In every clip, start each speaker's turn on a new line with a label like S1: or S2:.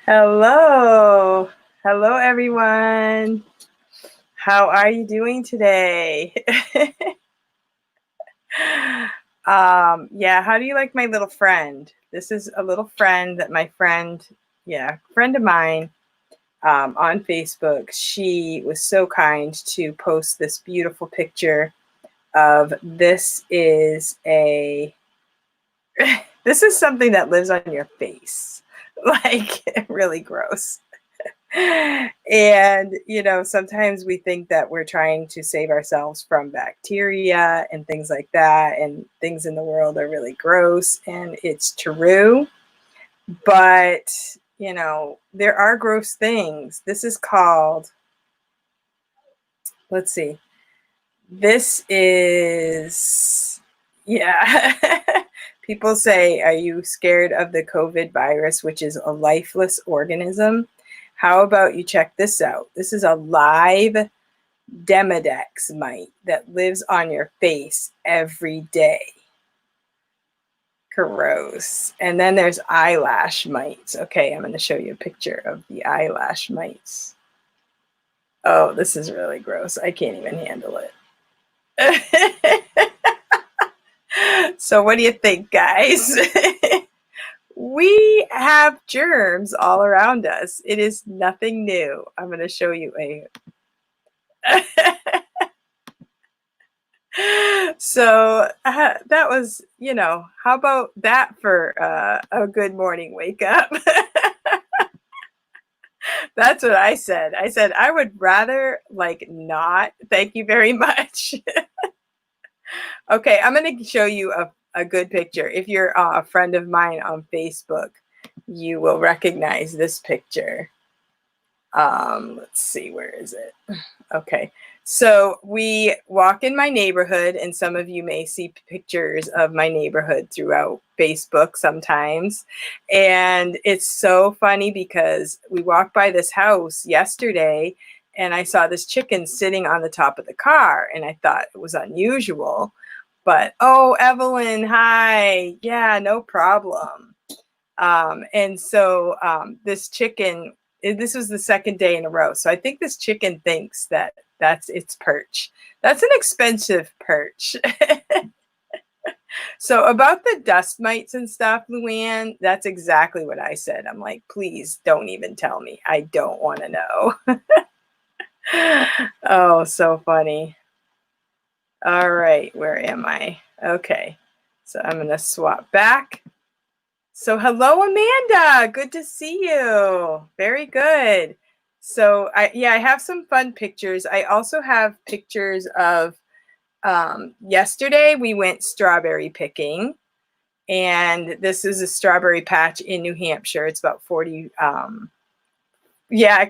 S1: Hello. Hello, everyone. How are you doing today? Yeah, how do you like my little friend? This is a little friend that my friend, friend of mine on Facebook. She was so kind to post this beautiful picture of this is something that lives on your face. Like, really gross. And, sometimes we think that we're trying to save ourselves from bacteria and things like that, and things in the world are really gross, and it's true. But, there are gross things. This is called, let's see, this is, yeah. People say, are you scared of the COVID virus, which is a lifeless organism? How about you check this out? This is a live Demodex mite that lives on your face every day. Gross. And then there's eyelash mites. Okay, I'm going to show you a picture of the eyelash mites. Oh, this is really gross. I can't even handle it. So what do you think, guys? We have germs all around us. It is nothing new. I'm going to show you a So that was, how about that for a good morning wake up? That's what I said. I said, I would rather like not. Thank you very much. Okay, I'm going to show you a good picture. If you're a friend of mine on Facebook, you will recognize this picture. Let's see, where is it? Okay. So we walk in my neighborhood, and some of you may see pictures of my neighborhood throughout Facebook sometimes. And it's so funny because we walked by this house yesterday and I saw this chicken sitting on the top of the car, and I thought it was unusual. But, oh, Evelyn, hi. Yeah, no problem. And so this chicken, this was the second day in a row. So I think this chicken thinks that that's its perch. That's an expensive perch. So about the dust mites and stuff, Luann, that's exactly what I said. I'm like, please don't even tell me. I don't want to know. Oh, so funny. All right, where am I? Okay, so I'm going to swap back. So hello, Amanda. Good to see you. Very good. So I have some fun pictures. I also have pictures of yesterday we went strawberry picking, and this is a strawberry patch in New Hampshire. It's about 40.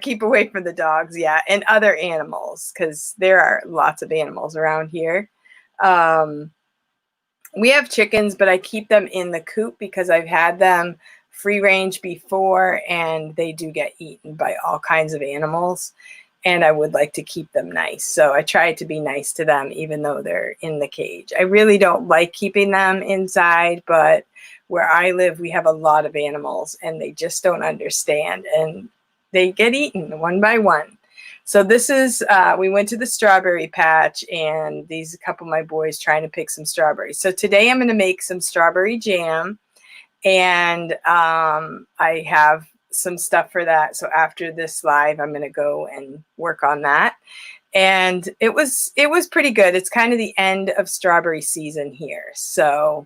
S1: Keep away from the dogs. Yeah, and other animals, because there are lots of animals around here. We have chickens, but I keep them in the coop because I've had them free range before, and they do get eaten by all kinds of animals, and I would like to keep them nice. So I try to be nice to them even though they're in the cage. I really don't like keeping them inside, but where I live, we have a lot of animals and they just don't understand, and they get eaten one by one. So this is, we went to the strawberry patch, and these a couple of my boys trying to pick some strawberries. So today I'm going to make some strawberry jam, and I have some stuff for that. So after this live, I'm going to go and work on that. And it was pretty good. It's kind of the end of strawberry season here. So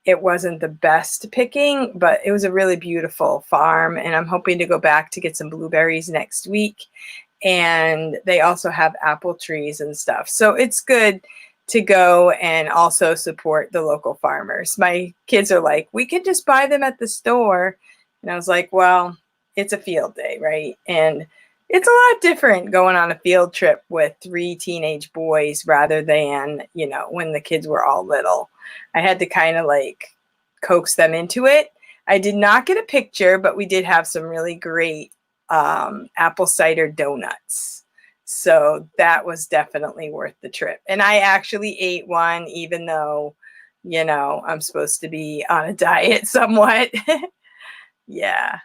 S1: it wasn't the best picking, but it was a really beautiful farm, and I'm hoping to go back to get some blueberries next week. And they also have apple trees and stuff. So it's good to go and also support the local farmers. My kids are like, we can just buy them at the store. And I was like, well, it's a field day, right? And it's a lot different going on a field trip with 3 teenage boys rather than, when the kids were all little. I had to kind of like coax them into it. I did not get a picture, but we did have some really great apple cider donuts. So that was definitely worth the trip. And I actually ate one, even though, I'm supposed to be on a diet somewhat. Yeah.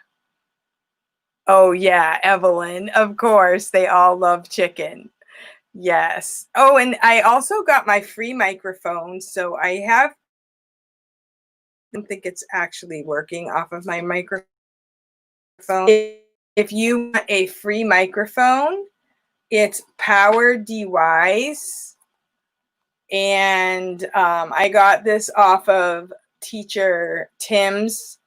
S1: Oh yeah, Evelyn, of course, they all love chicken. Yes. Oh, and I also got my free microphone. So I have, I don't think it's actually working off of my microphone. If you want a free microphone, it's Power DYs. And I got this off of teacher Tim's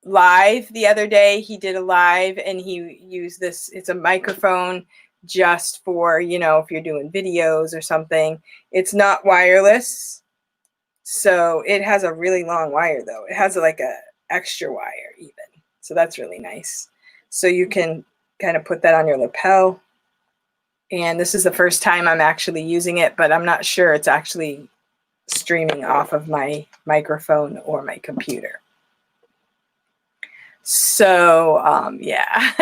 S1: live the other day. He did a live and he used this. It's a microphone just for, you know, if you're doing videos or something. It's not wireless. So it has a really long wire though. It has like a extra wire even. So that's really nice. So you can kind of put that on your lapel. And this is the first time I'm actually using it, but I'm not sure it's actually streaming off of my microphone or my computer. So, yeah.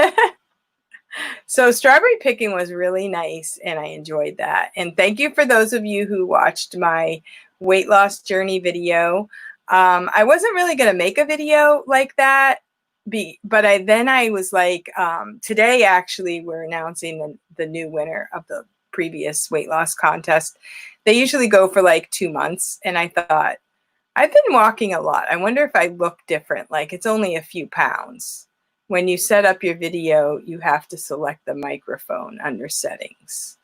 S1: So strawberry picking was really nice and I enjoyed that. And thank you for those of you who watched my weight loss journey video. I wasn't really going to make a video like that, but then I was like, today actually we're announcing the new winner of the previous weight loss contest. They usually go for like 2 months. And I thought, I've been walking a lot. I wonder if I look different. Like it's only a few pounds. When you set up your video, you have to select the microphone under settings.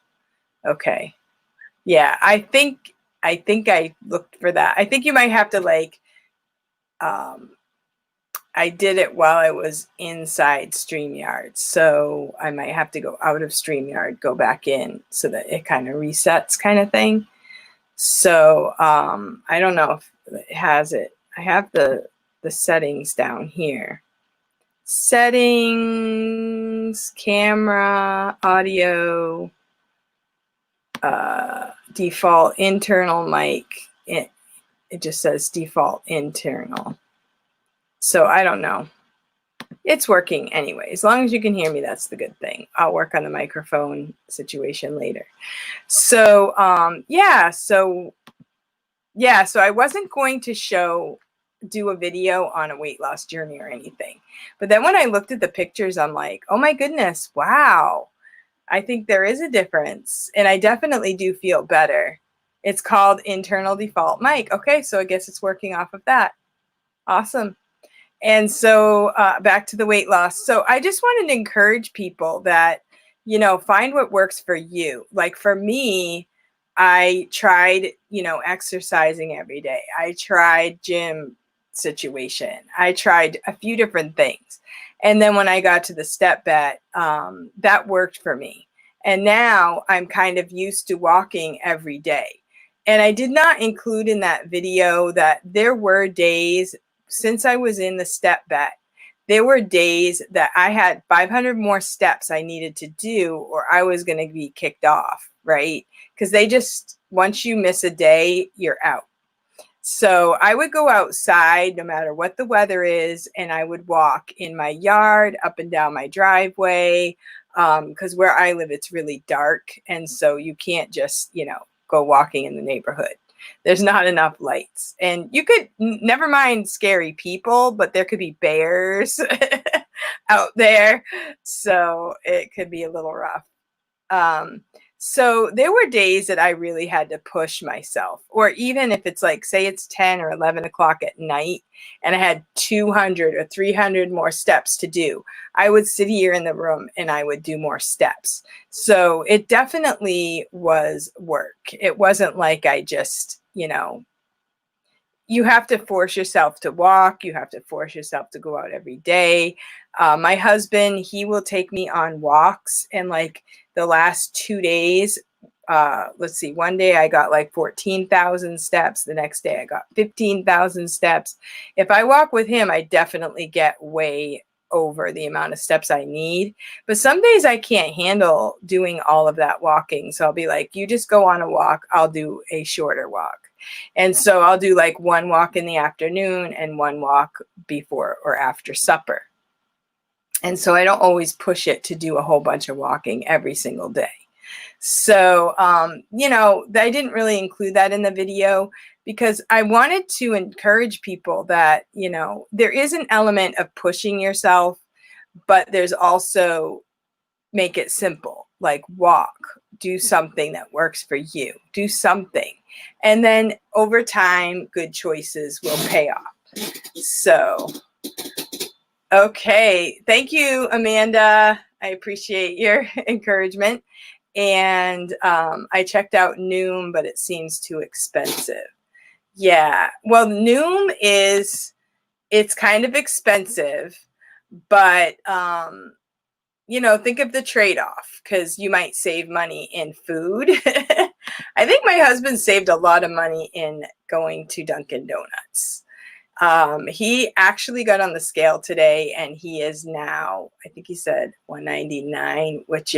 S1: Okay. Yeah, I think I looked for that. I think you might have to like, I did it while I was inside StreamYard. So I might have to go out of StreamYard, go back in so that it kind of resets kind of thing. So I don't know if it has it. I have the settings down here. Settings, camera, audio, default internal mic. It just says default internal. So I don't know. It's working anyway. As long as you can hear me, that's the good thing. I'll work on the microphone situation later. So so I wasn't going to do a video on a weight loss journey or anything. But then when I looked at the pictures, I'm like, oh my goodness, wow. I think there is a difference. And I definitely do feel better. It's called internal default mic. Okay, so I guess it's working off of that. Awesome. And so back to the weight loss. So I just wanted to encourage people that, you know, find what works for you. Like for me, I tried, you know, exercising every day. I tried gym situation. I tried a few different things. And then when I got to the step bet, that worked for me. And now I'm kind of used to walking every day. And I did not include in that video that there were days since I was in the step bet, there were days that I had 500 more steps I needed to do or I was going to be kicked off, right? Because they just, once you miss a day, you're out. So I would go outside no matter what the weather is, and I would walk in my yard, up and down my driveway, because where I live, it's really dark. And so you can't just, you know, go walking in the neighborhood. There's not enough lights. And you could, never mind scary people, but there could be bears out there. So it could be a little rough. So there were days that I really had to push myself, or even if it's like, say it's 10 or 11 o'clock at night and I had 200 or 300 more steps to do, I would sit here in the room and I would do more steps. So it definitely was work. It wasn't like I just, you know, you have to force yourself to walk. You have to force yourself to go out every day. My husband, he will take me on walks. And like the last 2 days, let's see, one day I got like 14,000 steps. The next day I got 15,000 steps. If I walk with him, I definitely get way over the amount of steps I need. But some days I can't handle doing all of that walking. So I'll be like, you just go on a walk. I'll do a shorter walk. And so I'll do like one walk in the afternoon and one walk before or after supper. And so I don't always push it to do a whole bunch of walking every single day. So, you know, I didn't really include that in the video because I wanted to encourage people that, you know, there is an element of pushing yourself. but there's also make it simple, like walk, do something that works for you, do something. And then over time, good choices will pay off. So, okay. Thank you, Amanda. I appreciate your encouragement. And I checked out Noom, but it seems too expensive. Yeah. Well, Noom it's kind of expensive, but think of the trade-off, because you might save money in food. I think my husband saved a lot of money in going to Dunkin' Donuts. He actually got on the scale today, and he is now, I think he said 199, which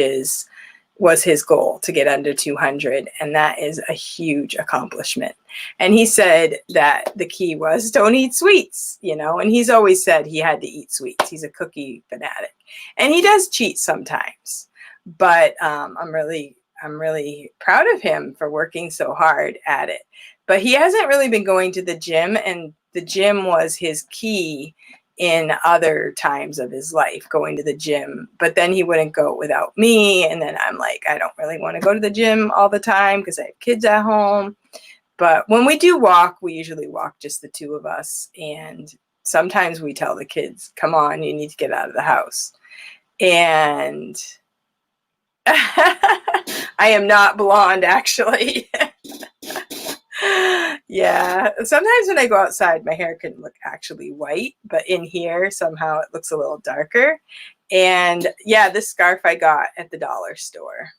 S1: was his goal, to get under 200. And that is a huge accomplishment. And he said that the key was don't eat sweets, and he's always said he had to eat sweets. He's a cookie fanatic, and he does cheat sometimes, but I'm really proud of him for working so hard at it. But he hasn't really been going to the gym, and the gym was his key in other times of his life, going to the gym. But then he wouldn't go without me. And then I'm like, I don't really want to go to the gym all the time because I have kids at home. But when we do walk, we usually walk just the two of us. And sometimes we tell the kids, come on, you need to get out of the house. And I am not blonde, actually. Yeah, sometimes when I go outside, my hair can look actually white, but in here, somehow it looks a little darker. And yeah, this scarf I got at the dollar store.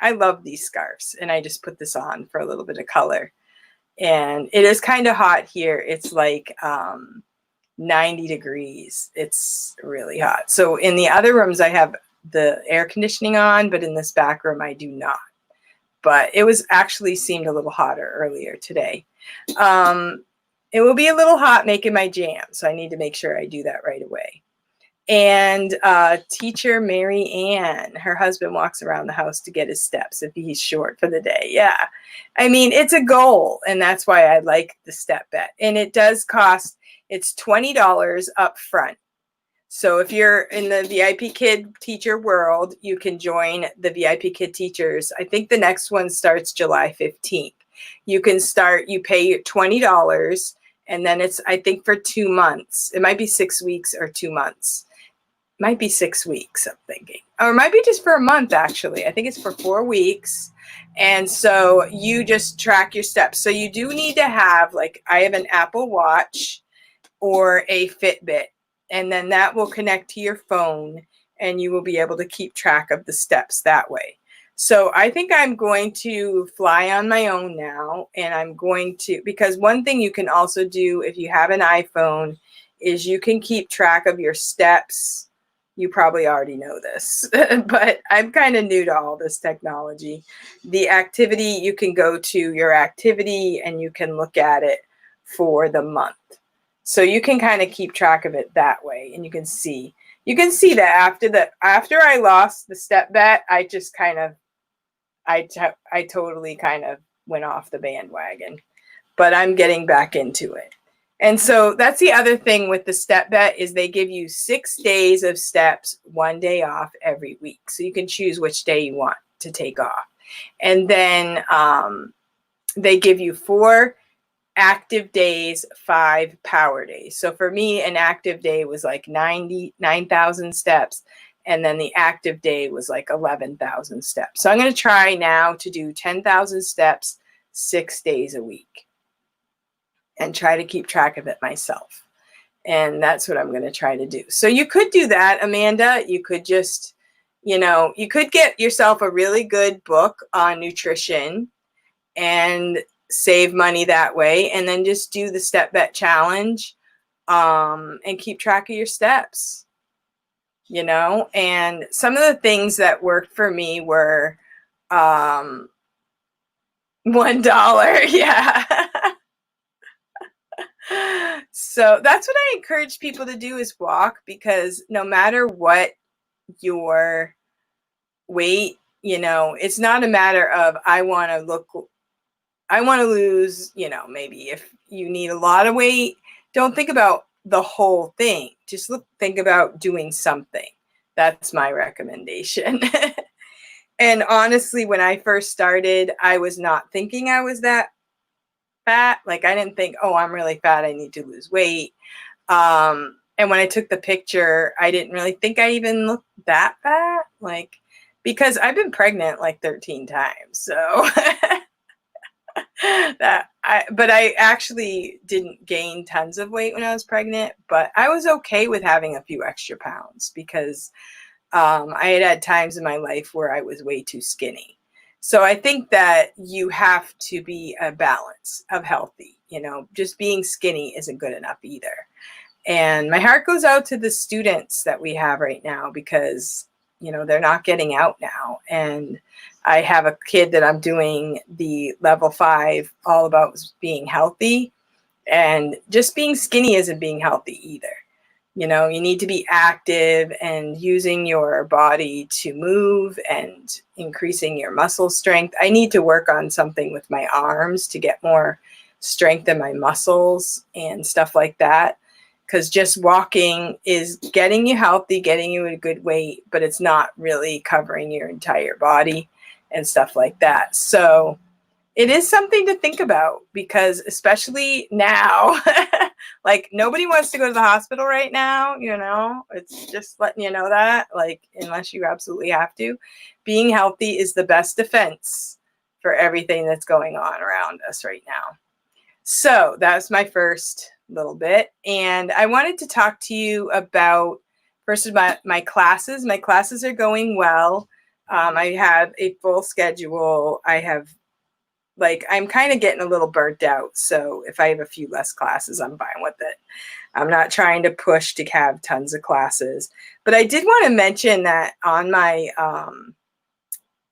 S1: I love these scarves, and I just put this on for a little bit of color. And it is kind of hot here. It's like 90 degrees. It's really hot. So in the other rooms, I have the air conditioning on, but in this back room, I do not. But it was actually seemed a little hotter earlier today. It will be a little hot making my jam, so I need to make sure I do that right away. And teacher Mary Ann, her husband walks around the house to get his steps if he's short for the day. Yeah, I mean, it's a goal, and that's why I like the step bet. And it does cost, it's $20 up front. So if you're in the VIPKID teacher world, you can join the VIPKID teachers. I think the next one starts July 15th. You can start, you pay $20, and then it's, I think, for 2 months. It might be 6 weeks or 2 months. It might be 6 weeks, I'm thinking. Or it might be just for a month, actually. I think it's for 4 weeks. And so you just track your steps. So you do need to have, like, I have an Apple Watch or a Fitbit. And then that will connect to your phone, and you will be able to keep track of the steps that way. So I think I'm going to fly on my own now, and I'm going to, because one thing you can also do if you have an iPhone is you can keep track of your steps. You probably already know this, but I'm kind of new to all this technology. The activity, you can go to your activity and you can look at it for the month. So you can kind of keep track of it that way, and you can see that after I lost the step bet, I just kind of, I totally kind of went off the bandwagon, but I'm getting back into it. And so that's the other thing with the step bet is they give you 6 days of steps, 1 day off every week. So you can choose which day you want to take off. And then they give you 4 active days, 5 power days. So for me, an active day was like 9,000 steps. And then the active day was like 11,000 steps. So I'm going to try now to do 10,000 steps 6 days a week and try to keep track of it myself. And that's what I'm going to try to do. So you could do that, Amanda. You could just, you could get yourself a really good book on nutrition and save money that way, and then just do the step bet challenge and keep track of your steps, and some of the things that worked for me were $1. Yeah. So that's what I encourage people to do is walk, because no matter what your weight, it's not a matter of I want to lose, maybe if you need a lot of weight, don't think about the whole thing. just think about doing something. That's my recommendation. And honestly, when I first started, I was not thinking I was that fat. Like, I didn't think, oh, I'm really fat, I need to lose weight. And when I took the picture, I didn't really think I even looked that fat, like, because I've been pregnant like 13 times. So but I actually didn't gain tons of weight when I was pregnant, but I was okay with having a few extra pounds because I had times in my life where I was way too skinny. So I think that you have to be a balance of healthy, just being skinny isn't good enough either. And my heart goes out to the students that we have right now because, they're not getting out now. And I have a kid that I'm doing the level 5 all about being healthy, and just being skinny isn't being healthy either. You need to be active and using your body to move and increasing your muscle strength. I need to work on something with my arms to get more strength in my muscles and stuff like that. Because just walking is getting you healthy, getting you a good weight, but it's not really covering your entire body and stuff like that. So it is something to think about, because especially now, like, nobody wants to go to the hospital right now, it's just letting you know that, like, unless you absolutely have to. Being healthy is the best defense for everything that's going on around us right now. So that's my first little bit. And I wanted to talk to you about, first, about my classes. My classes are going well. I have a full schedule. I'm kind of getting a little burnt out. So if I have a few less classes, I'm fine with it. I'm not trying to push to have tons of classes. But I did want to mention that on my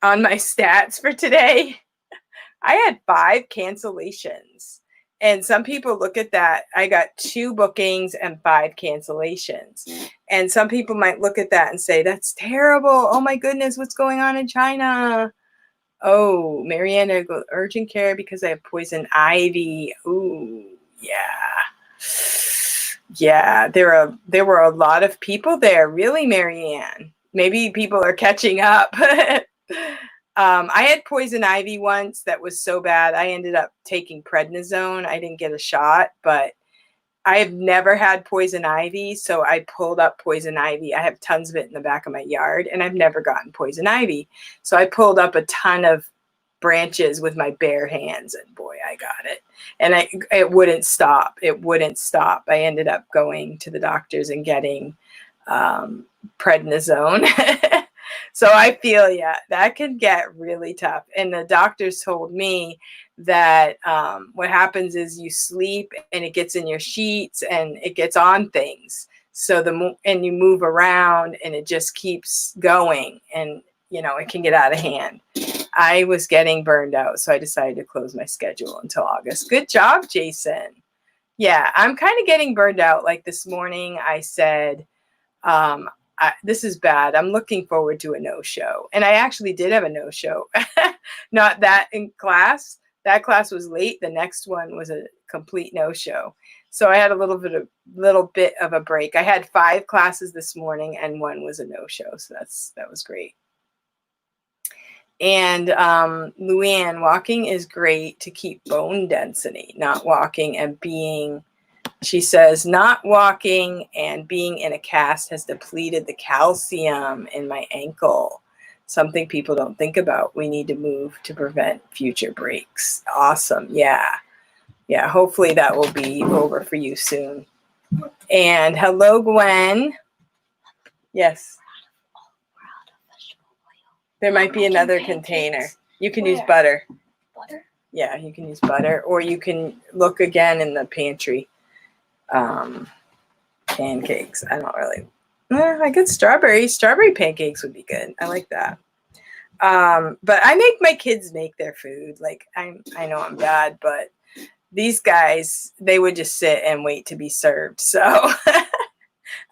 S1: stats for today, I had 5 cancellations. And some people look at that. I got 2 bookings and 5 cancellations. And some people might look at that and say, that's terrible. Oh my goodness, what's going on in China? Oh, Marianne, I go urgent care because I have poison ivy. Ooh, yeah. Yeah, there were a lot of people there. Really, Marianne? Maybe people are catching up. I had poison ivy once that was so bad. I ended up taking prednisone. I didn't get a shot, but I have never had poison ivy, so I pulled up poison ivy. I have tons of it in the back of my yard, and I've never gotten poison ivy. So I pulled up a ton of branches with my bare hands, and boy, I got it. And it wouldn't stop. It wouldn't stop. I ended up going to the doctors and getting prednisone. So I feel, yeah, that could get really tough. And the doctors told me that what happens is you sleep and it gets in your sheets and it gets on things. So and you move around and it just keeps going, and it can get out of hand. I was getting burned out, so I decided to close my schedule until August. Good job, Jason. Yeah, I'm kind of getting burned out. Like this morning, I said, this is bad. I'm looking forward to a no-show. And I actually did have a no-show. Not that in class. That class was late. The next one was a complete no-show. So I had a little bit of a break. I had 5 classes this morning and 1 was a no-show. So that was great. And Luann, walking is great to keep bone density. Not walking and being, she says, not walking and being in a cast has depleted the calcium in my ankle. Something people don't think about. We need to move to prevent future breaks. Awesome. Yeah. Yeah. Hopefully that will be over for you soon. And hello, Gwen. Yes. There might be another container. You can use butter. Butter? Yeah, you can use butter. Or you can look again in the pantry. Pancakes. I don't really. I get strawberry. Strawberry pancakes would be good. I like that. But I make my kids make their food. Like, I know I'm bad, but these guys, they would just sit and wait to be served. So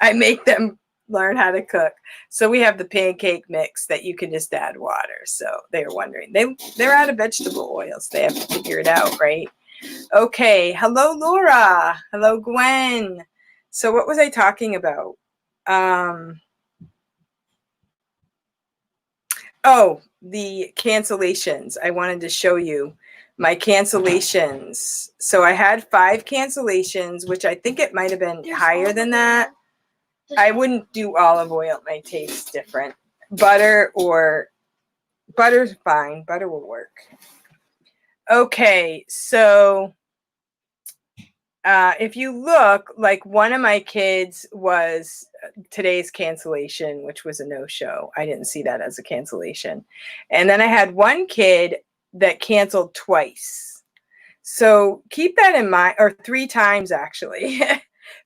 S1: I make them learn how to cook. So we have the pancake mix that you can just add water. So they were wondering. They're out of vegetable oils. They have to figure it out, right? Okay. Hello, Laura. Hello, Gwen. So what was I talking about? Oh, the cancellations. I wanted to show you my cancellations. So I had 5 cancellations, which I think it might have been higher than that. I wouldn't do olive oil. It might taste different. Butter's fine. Butter will work. Okay, so if you look, like one of my kids was today's cancellation, which was a no-show. I didn't see that as a cancellation. And then I had one kid that canceled twice. So keep that in mind, or 3 times actually.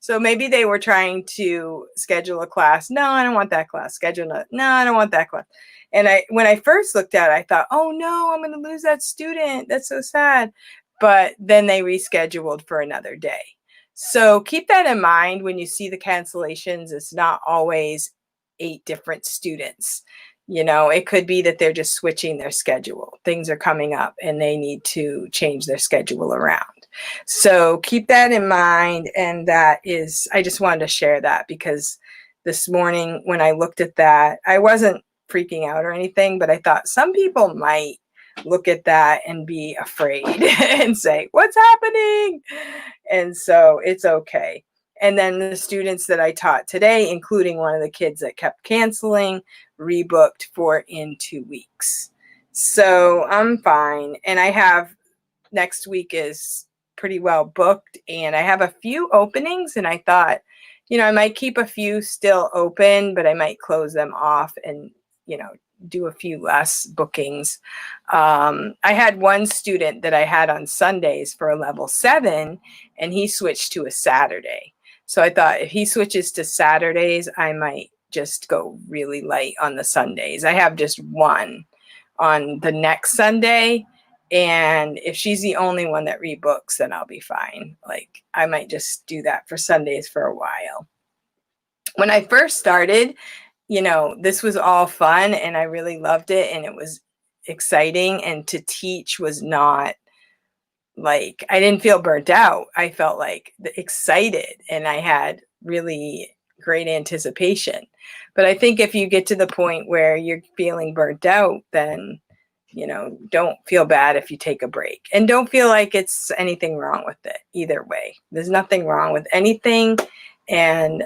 S1: So maybe they were trying to schedule a class. No, I don't want that class. Schedule another. No, I don't want that class. And when I first looked at it, I thought, oh no, I'm going to lose that student. That's so sad. But then they rescheduled for another day. So keep that in mind when you see the cancellations. It's not always 8 different students. It could be that they're just switching their schedule. Things are coming up and they need to change their schedule around. So keep that in mind. And I just wanted to share that because this morning when I looked at that, I wasn't freaking out or anything, but I thought some people might look at that and be afraid and say, what's happening? And so it's okay. And then the students that I taught today, including one of the kids that kept canceling, rebooked for in 2 weeks. So I'm fine. And I have next week is pretty well booked and I have a few openings and I thought, I might keep a few still open, but I might close them off and, do a few less bookings. I had one student that I had on Sundays for a level 7 and he switched to a Saturday. So I thought if he switches to Saturdays, I might just go really light on the Sundays. I have just one on the next Sunday. And if she's the only one that rebooks, then I'll be fine. Like I might just do that for Sundays for a while. When I first started, this was all fun and I really loved it and it was exciting. And to teach was not like, I didn't feel burnt out. I felt like excited and I had really great anticipation. But I think if you get to the point where you're feeling burnt out, then don't feel bad if you take a break and don't feel like it's anything wrong with it either way. There's nothing wrong with anything. And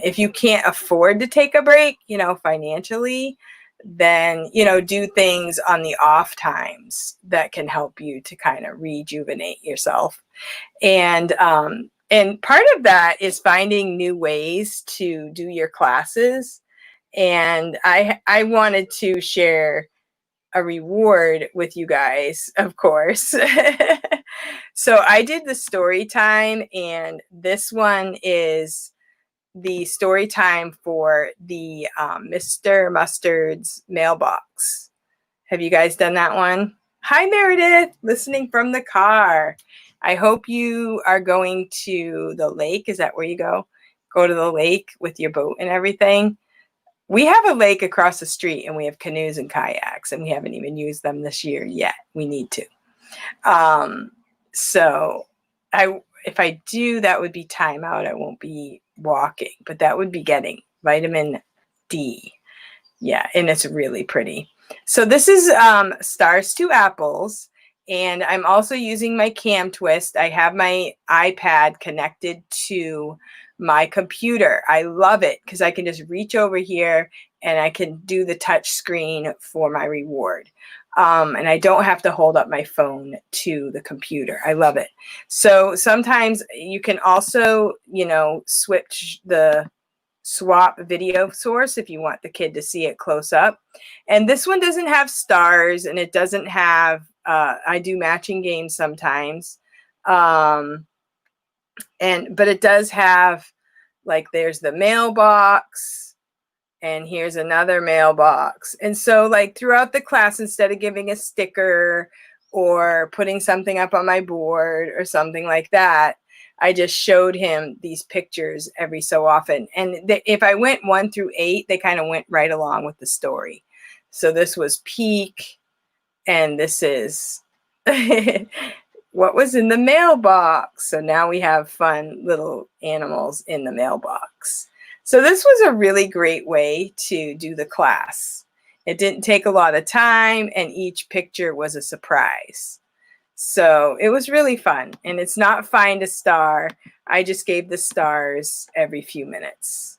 S1: if you can't afford to take a break, financially, then, do things on the off times that can help you to kind of rejuvenate yourself. And part of that is finding new ways to do your classes. And I wanted to share a reward with you guys, of course. So I did the story time, and this one is the story time for the Mr. Mustard's mailbox. Have you guys done that one? Hi, Meredith, listening from the car. I hope you are going to the lake. Is that where you go? Go to the lake with your boat and everything. We have a lake across the street and we have canoes and kayaks and we haven't even used them this year yet. We need to. So if I do, that would be timeout. I won't be walking, but that would be getting vitamin D. Yeah, and it's really pretty. So this is Stars to Apples. And I'm also using my Cam Twist. I have my iPad connected to my computer. I love it because I can just reach over here and I can do the touch screen for my reward. And I don't have to hold up my phone to the computer. I love it. So sometimes you can also, switch the swap video source if you want the kid to see it close up. And this one doesn't have stars and it doesn't have, I do matching games sometimes. But it does have, like, there's the mailbox and here's another mailbox. And so like throughout the class, instead of giving a sticker or putting something up on my board or something like that, I just showed him these pictures every so often. And if I went 1 through 8, they kind of went right along with the story. So this was peak and this is what was in the mailbox? So now we have fun little animals in the mailbox. So this was a really great way to do the class. It didn't take a lot of time, and each picture was a surprise. So it was really fun. And it's not find a star. I just gave the stars every few minutes.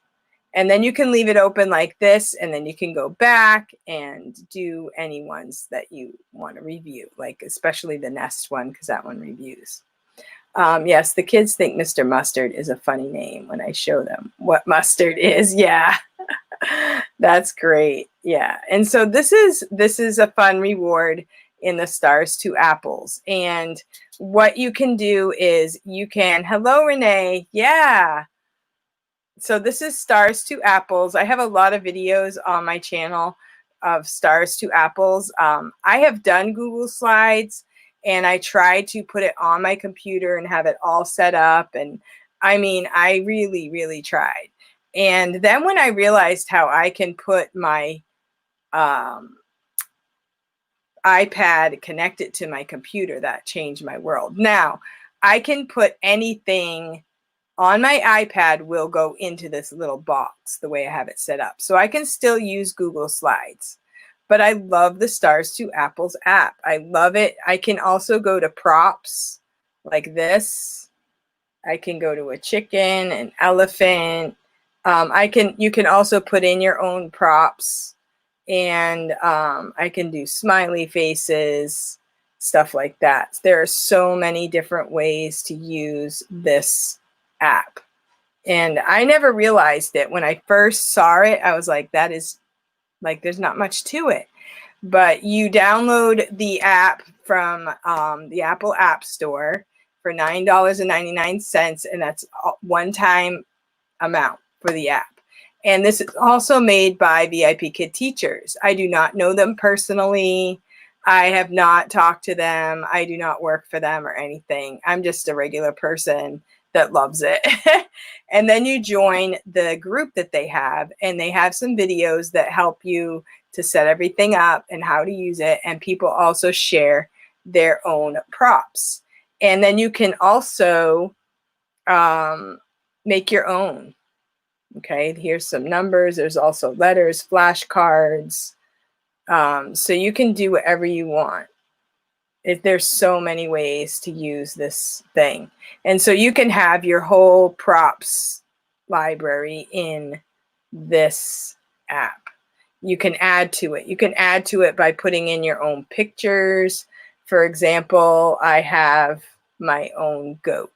S1: And then you can leave it open like this, and then you can go back and do any ones that you want to review, like especially the nest one, because that one reviews. Yes, the kids think Mr. Mustard is a funny name when I show them what mustard is. Yeah, that's great. Yeah, and so this is a fun reward in the Stars to Apples. And what you can do is you can, hello, Renee. Yeah. So this is Stars to Apples. I have a lot of videos on my channel of Stars to Apples. I have done Google Slides, and I tried to put it on my computer and have it all set up. And I mean, I really, really tried. And then when I realized how I can put my iPad connected to my computer, that changed my world. Now, I can put anything on my iPad will go into this little box the way I have it set up. So I can still use Google Slides, but I love the Stars to Apples app. I love it. I can also go to props like this. I can go to a chicken, an elephant. You can also put in your own props, and I can do smiley faces, stuff like that. There are so many different ways to use this app. And I never realized it. When I first saw it, I was like, that is like, there's not much to it. But you download the app from the Apple App Store for $9.99, and that's a one-time amount for the app. And this is also made by VIPKID teachers. I do not know them personally. I have not talked to them. I do not work for them or anything. I'm just a regular person that loves it. And then you join the group that they have, and they have some videos that help you to set everything up and how to use it. And people also share their own props. And then you can also make your own. Okay, here's some numbers. There's also letters, flashcards. So you can do whatever you want. There's so many ways to use this thing. And so you can have your whole props library in this app. You can add to it. You can add to it by putting in your own pictures. For example, I have my own goat.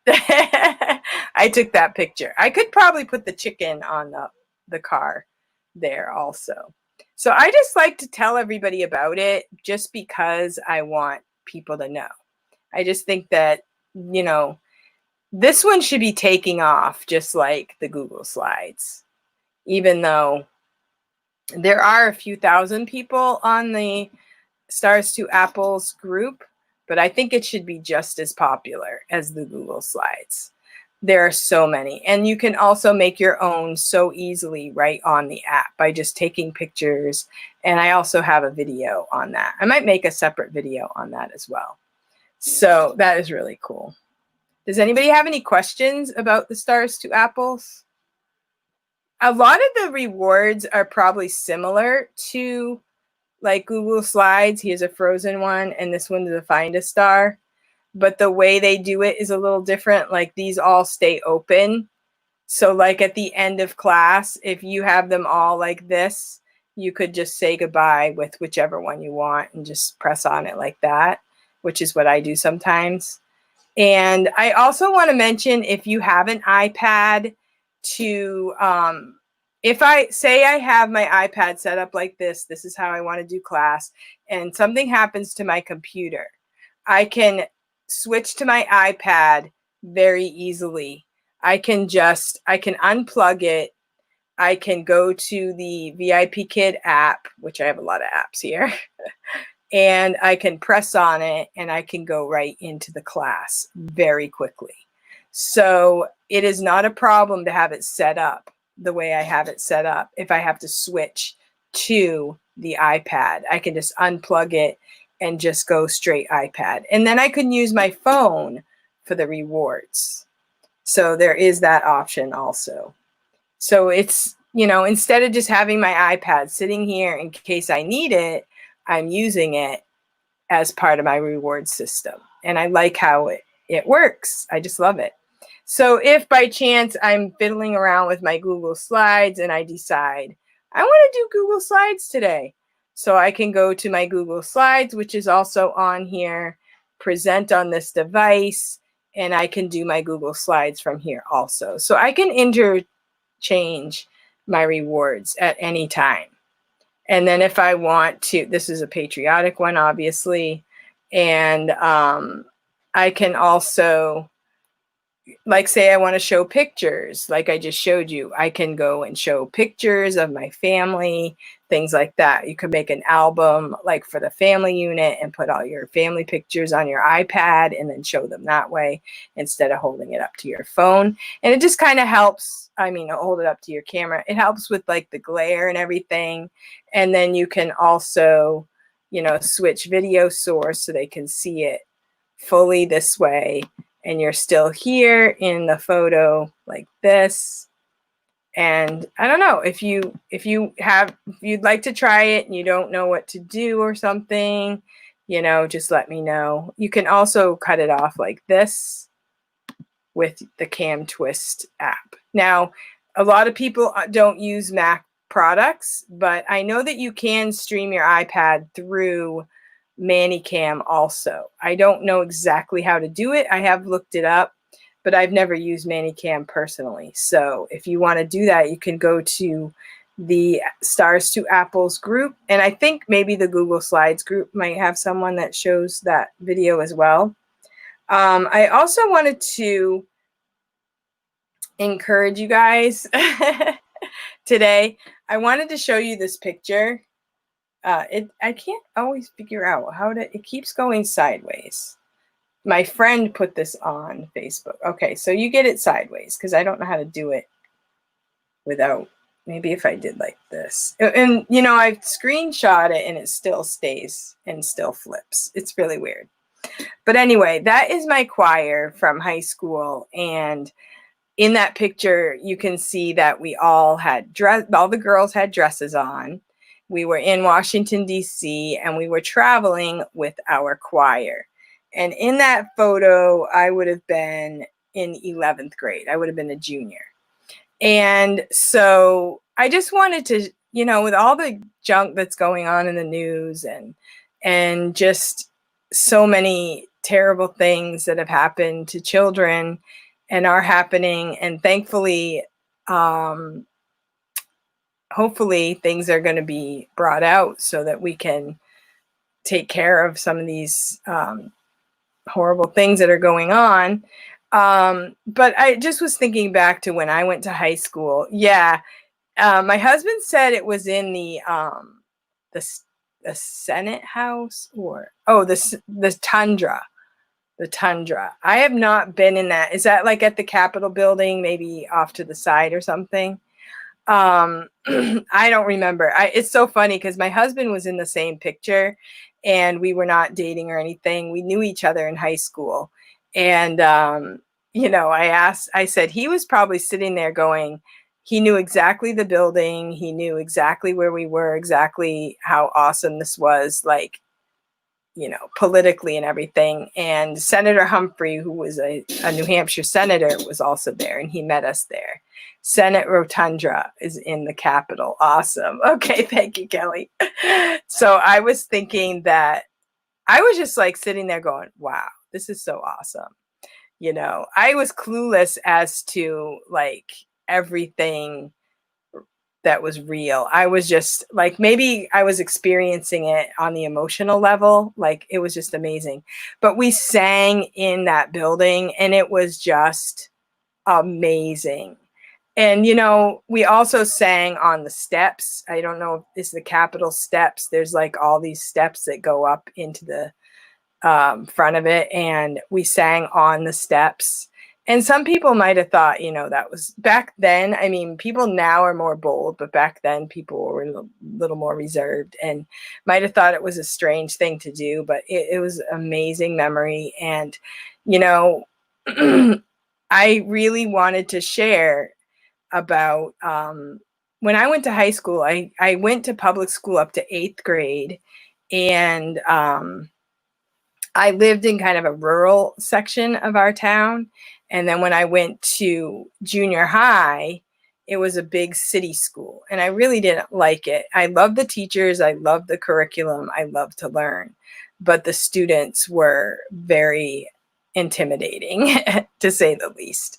S1: I took that picture. I could probably put the chicken on the car there also. So I just like to tell everybody about it just because I want people to know. I just think that, you know, this one should be taking off just like the Google Slides, even though there are a few thousand people on the Stars to Apples group, but I think it should be just as popular as the Google Slides. There are so many. And you can also make your own so easily right on the app by just taking pictures. And I also have a video on that. I might make a separate video on that as well. So that is really cool. Does anybody have any questions about the Stars to Apples? A lot of the rewards are probably similar to like Google Slides. Here's a frozen one, and this one is a find a star. But the way they do it is a little different. Like these all stay open. So like at the end of class, if you have them all like this, you could just say goodbye with whichever one you want and just press on it like that, which is what I do sometimes. And I also want to mention, if you have an iPad, to if I say I have my iPad set up like this is how I want to do class, and something happens to my computer, I can switch to my iPad very easily. I can unplug it. I can go to the VIPKID app, which I have a lot of apps here, and I can press on it and I can go right into the class very quickly. So it is not a problem to have it set up the way I have it set up. If I have to switch to the iPad, I can just unplug it and just go straight iPad. And then I can use my phone for the rewards. So there is that option also. So it's, you know, instead of just having my iPad sitting here in case I need it, I'm using it as part of my reward system. And I like how it works. I just love it. So if by chance I'm fiddling around with my Google Slides and I decide I want to do Google Slides today, so I can go to my Google Slides, which is also on here, present on this device, and I can do my Google Slides from here also. So I can interchange my rewards at any time. And then if I want to, this is a patriotic one, obviously. And I can also, like, say I want to show pictures, like I just showed you, I can go and show pictures of my family, things like that. You could make an album like for the family unit and put all your family pictures on your iPad and then show them that way instead of holding it up to your phone. And it just kind of helps. I mean, hold it up to your camera. It helps with like the glare and everything. And then you can also, you know, switch video source so they can see it fully this way. And you're still here in the photo like this. And I don't know if you'd like to try it and you don't know what to do or something, you know, just let me know. You can also cut it off like this with the Cam Twist app. Now, a lot of people don't use Mac products, but I know that you can stream your iPad through ManyCam also. I don't know exactly how to do it. I have looked it up, but I've never used ManyCam personally. So if you want to do that, you can go to the Stars to Apples group. And I think maybe the Google Slides group might have someone that shows that video as well. I also wanted to encourage you guys today. I wanted to show you this picture. I can't always figure out how to, it keeps going sideways. My friend put this on Facebook. Okay, so you get it sideways because I don't know how to do it without, maybe if I did like this. And you know, I screenshot it and it still stays and still flips. It's really weird. But anyway, that is my choir from high school. And in that picture, you can see that we all had all the girls had dresses on. We were in Washington, D.C., and we were traveling with our choir. And in that photo, I would have been in 11th grade. I would have been a junior. And so I just wanted to, you know, with all the junk that's going on in the news and just so many terrible things that have happened to children and are happening, and thankfully, hopefully things are going to be brought out so that we can take care of some of these horrible things that are going on. But I just was thinking back to when I went to high school. Yeah. My husband said it was in the Senate House, or, oh, the Tundra. The Tundra. I have not been in that. Is that like at the Capitol building, maybe off to the side or something? I don't remember. It's so funny because my husband was in the same picture and we were not dating or anything. We knew each other in high school. And, you know, I said, he was probably sitting there going, he knew exactly the building. He knew exactly where we were, exactly how awesome this was, like, you know, politically and everything. And Senator Humphrey, who was a New Hampshire senator, was also there, and he met us there. Senate Rotundra is in the Capitol. Awesome. Okay, thank you, Kelly. So I was thinking that I was just like sitting there going, wow, this is so awesome. You know, I was clueless as to like everything that was real. I was just like, maybe I was experiencing it on the emotional level. Like, it was just amazing. But we sang in that building and it was just amazing. And, you know, we also sang on the steps. I don't know if it's the Capitol steps. There's like all these steps that go up into the front of it. And we sang on the steps. And some people might have thought, that was back then. I mean, people now are more bold, but back then people were a little more reserved and might have thought it was a strange thing to do, but it was an amazing memory. And, I really wanted to share about when I went to high school. I went to public school up to 8th grade, and I lived in kind of a rural section of our town. And then when I went to junior high, it was a big city school. And I really didn't like it. I loved the teachers. I loved the curriculum. I loved to learn. But the students were very intimidating, to say the least.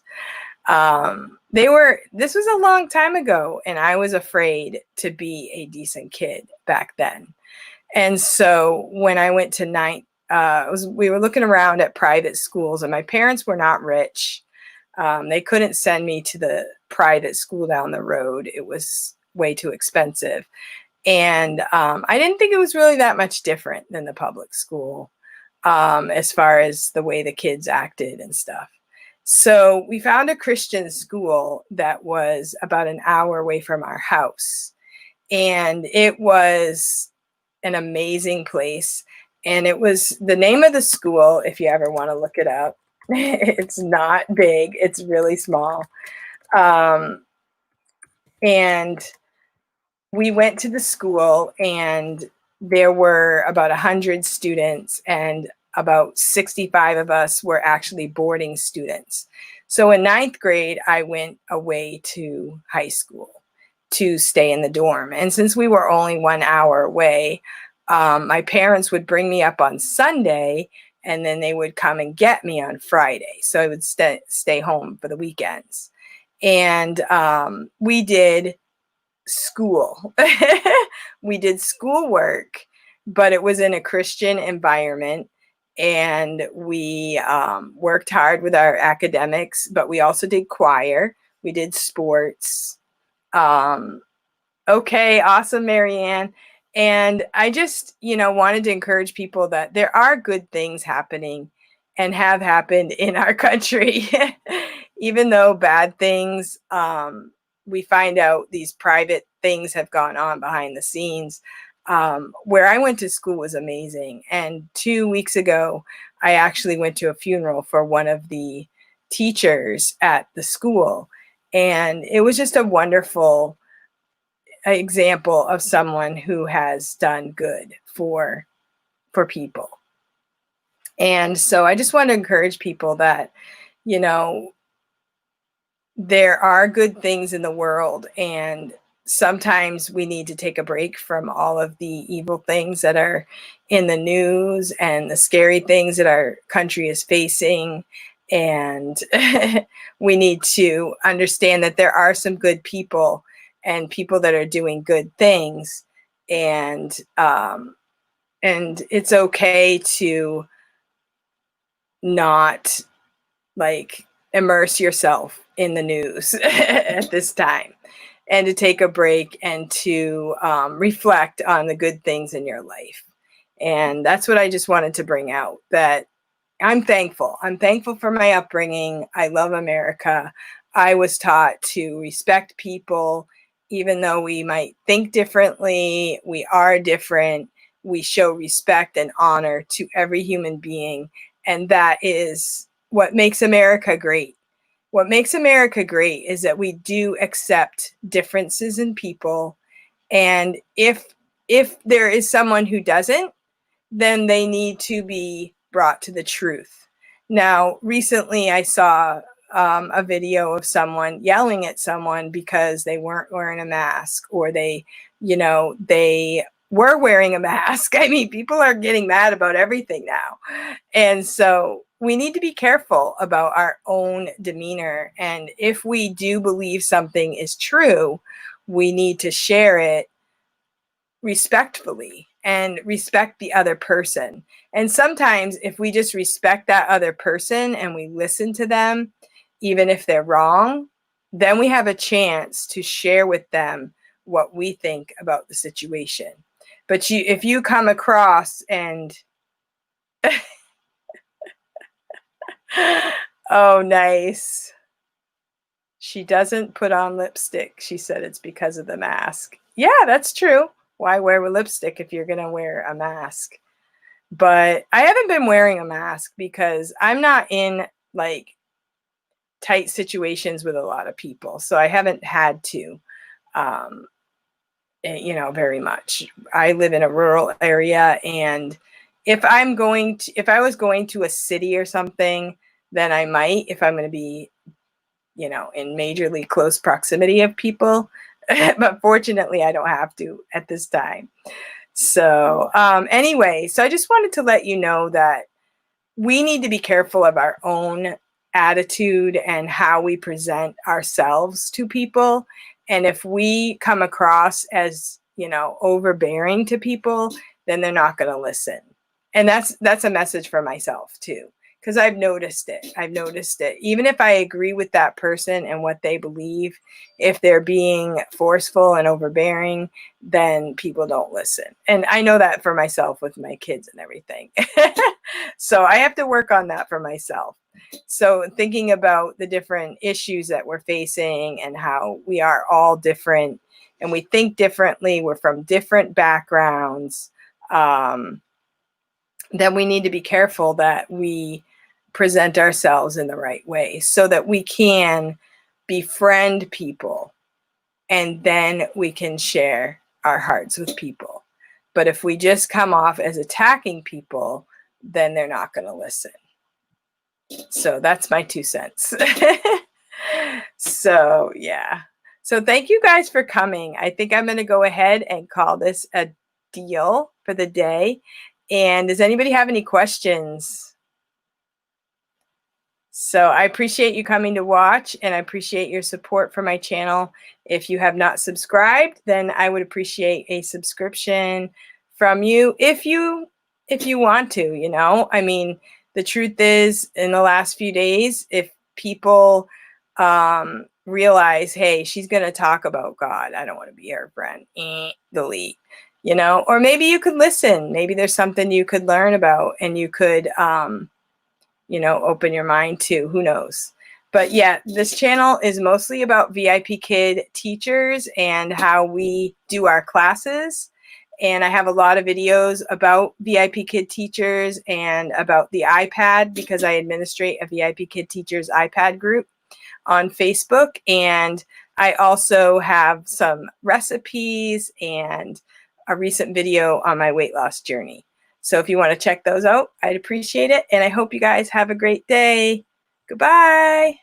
S1: This was a long time ago, and I was afraid to be a decent kid back then. And so when I went to ninth, we were looking around at private schools, and my parents were not rich. They couldn't send me to the private school down the road. It was way too expensive. And I didn't think it was really that much different than the public school as far as the way the kids acted and stuff. So we found a Christian school that was about an hour away from our house. And it was an amazing place. And it was the name of the school, if you ever want to look it up. It's not big, it's really small. And we went to the school, and there were about 100 students, and about 65 of us were actually boarding students. So in 9th grade, I went away to high school to stay in the dorm. And since we were only 1 hour away, my parents would bring me up on Sunday, and then they would come and get me on Friday. So I would stay home for the weekends. And we did school. We did schoolwork, but it was in a Christian environment. And we worked hard with our academics, but we also did choir. We did sports. Okay, awesome, Marianne. And I just, wanted to encourage people that there are good things happening and have happened in our country. Even though bad things, we find out these private things have gone on behind the scenes. Where I went to school was amazing. And 2 weeks ago, I actually went to a funeral for one of the teachers at the school. And it was just a wonderful example of someone who has done good for people. And so I just want to encourage people that, there are good things in the world, and sometimes we need to take a break from all of the evil things that are in the news and the scary things that our country is facing. And we need to understand that there are some good people and people that are doing good things. And it's okay to not immerse yourself in the news at this time, and to take a break and to reflect on the good things in your life. And that's what I just wanted to bring out, that I'm thankful. I'm thankful for my upbringing. I love America. I was taught to respect people, even though we might think differently. We are different. We show respect and honor to every human being. And that is what makes America great. What makes America great is that we do accept differences in people. And if there is someone who doesn't, then they need to be brought to the truth. Now, recently I saw a video of someone yelling at someone because they weren't wearing a mask, or they were wearing a mask. I mean, people are getting mad about everything now. And so we need to be careful about our own demeanor. And if we do believe something is true, we need to share it respectfully and respect the other person. And sometimes if we just respect that other person and we listen to them, even if they're wrong, then we have a chance to share with them what we think about the situation. But if you come across and Oh, nice. She doesn't put on lipstick. She said it's because of the mask. Yeah, that's true. Why wear a lipstick if you're going to wear a mask? But I haven't been wearing a mask because I'm not in like tight situations with a lot of people. So I haven't had to, um, you know, very much. I live in a rural area, and if I was going to a city or something, then I might, if I'm going to be, you know, in majorly close proximity of people. But fortunately, I don't have to at this time. So anyway, so I just wanted to let you know that we need to be careful of our own attitude and how we present ourselves to people. And if we come across as, you know, overbearing to people, then they're not going to listen. And that's a message for myself too, because I've noticed it. I've noticed it. Even if I agree with that person and what they believe, if they're being forceful and overbearing, then people don't listen. And I know that for myself with my kids and everything. So I have to work on that for myself. So thinking about the different issues that we're facing and how we are all different and we think differently, we're from different backgrounds, then we need to be careful that we present ourselves in the right way so that we can befriend people and then we can share our hearts with people. But if we just come off as attacking people, then they're not going to listen. So that's my 2 cents. So, yeah. So thank you guys for coming. I think I'm going to go ahead and call this a deal for the day. And does anybody have any questions? So I appreciate you coming to watch, and I appreciate your support for my channel. If you have not subscribed, then I would appreciate a subscription from you if you want to, you know. I mean, the truth is, in the last few days, if people realize, hey, she's going to talk about God, I don't want to be her friend, delete, you know. Or maybe you could listen. Maybe there's something you could learn about, and you could you know, open your mind to, who knows. But yeah, this channel is mostly about VIPKid teachers and how we do our classes. And I have a lot of videos about VIPKid teachers and about the iPad, because I administrate a VIPKid teachers iPad group on Facebook. And I also have some recipes and a recent video on my weight loss journey. So if you want to check those out, I'd appreciate it. And I hope you guys have a great day. Goodbye.